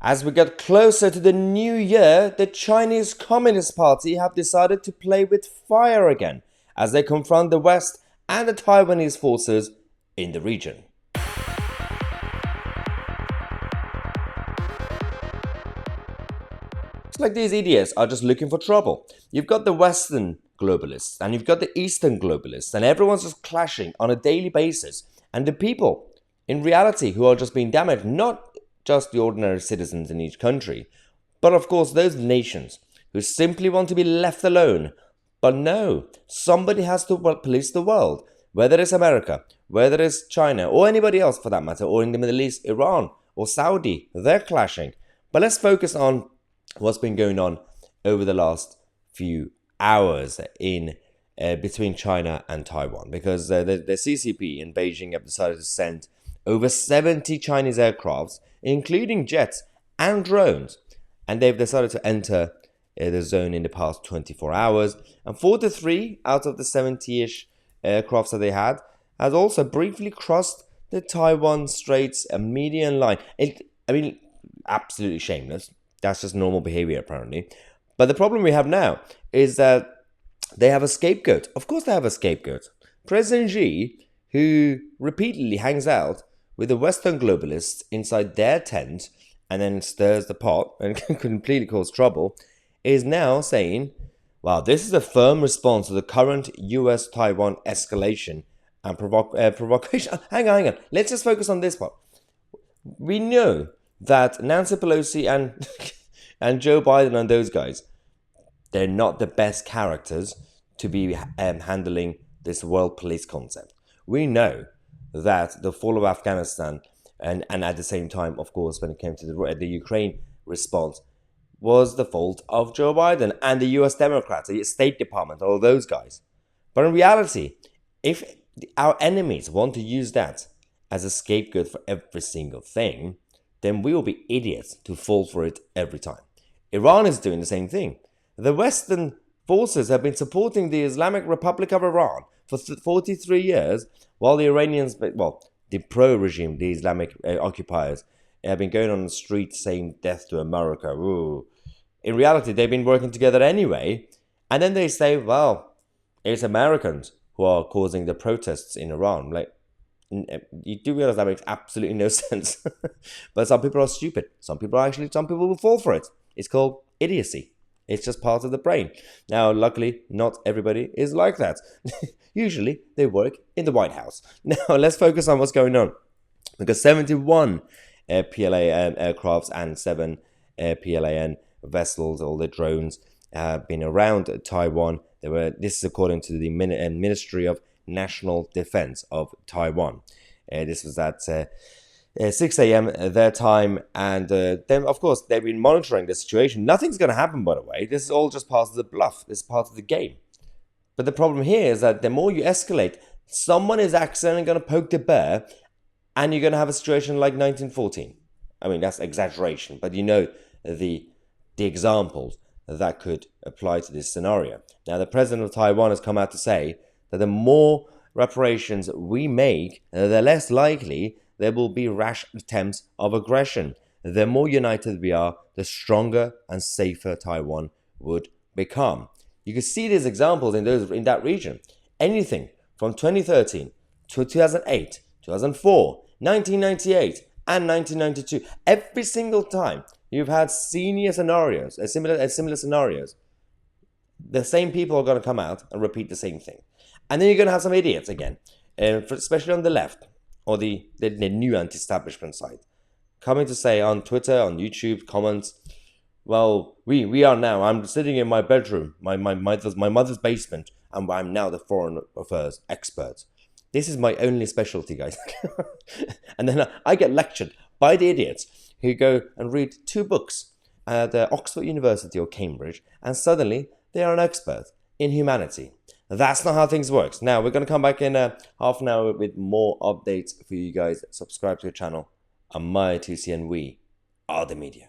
As we get closer to the new year, the Chinese Communist Party have decided to play with fire again as they confront the West and the Taiwanese forces in the region. It's like these idiots are just looking for trouble. You've got the Western globalists and you've got the Eastern globalists, and everyone's just clashing on a daily basis. And the people, in reality, who are just being damaged, not just the ordinary citizens in each country, but of course those nations who simply want to be left alone. But no, somebody has to police the world, whether it's America, whether it's China, or anybody else for that matter, or in the Middle East, Iran, or Saudi. They're clashing. But let's focus on what's been going on over the last few hours in between China and Taiwan, because the CCP in Beijing have decided to send over 70 Chinese aircrafts, including jets and drones, and they've decided to enter the zone in the past 24 hours, and 43 out of the 70-ish aircrafts that they had has also briefly crossed the Taiwan Straits median line. Absolutely shameless. That's just normal behavior, apparently. But the problem we have now is that they have a scapegoat. Of course they have a scapegoat. President Xi, who repeatedly hangs out with the Western globalists inside their tent and then stirs the pot and completely cause trouble, is now saying, wow, this is a firm response to the current US-Taiwan escalation and provocation. Hang on. Let's just focus on this part. We know that Nancy Pelosi and Joe Biden and those guys, they're not the best characters to be handling this world police concept. We know that the fall of Afghanistan and at the same time, of course, when it came to the Ukraine response, was the fault of Joe Biden and the US Democrats, the State Department, all those guys. But in reality, if our enemies want to use that as a scapegoat for every single thing, then we will be idiots to fall for it every time. Iran is doing the same thing. The Western forces have been supporting the Islamic Republic of Iran for 43 years, while the Iranians, the pro-regime, the Islamic occupiers, have been going on the streets saying death to America. Ooh. In reality, they've been working together anyway, and then they say, well, it's Americans who are causing the protests in Iran. Like, you do realize that makes absolutely no sense. But some people are stupid. Some people will fall for it. It's called idiocy. It's just part of the brain. Now, luckily, not everybody is like that. Usually, they work in the White House. Now, let's focus on what's going on. Because 71 PLA aircrafts and 7 PLAN vessels, all the drones, have been around Taiwan. This is according to the Ministry of National Defense of Taiwan. This was at 6 a.m. their time, and then, of course, they've been monitoring the situation. Nothing's going to happen, by the way. This is all just part of the bluff. This is part of the game. But the problem here is that the more you escalate, someone is accidentally going to poke the bear, and you're going to have a situation like 1914. I mean, that's exaggeration, but you know the examples that could apply to this scenario. Now, the president of Taiwan has come out to say that the more reparations we make, the less likely there will be rash attempts of aggression. The more united we are, the stronger and safer Taiwan would become. You can see these examples in that region. Anything from 2013 to 2008, 2004, 1998, and 1992. Every single time you've had similar scenarios, the same people are going to come out and repeat the same thing. And then you're going to have some idiots again, especially on the left, or the new anti-establishment side, coming to say on Twitter, on YouTube, comments, well, we are now, I'm sitting in my bedroom, my mother's basement, and I'm now the foreign affairs expert. This is my only specialty, guys. And then I get lectured by the idiots who go and read 2 books at Oxford University or Cambridge, and suddenly they are an expert in humanity. That's not how things work. Now, we're going to come back in half an hour with more updates for you guys. Subscribe to the channel. I'm Tousi, and we are the media.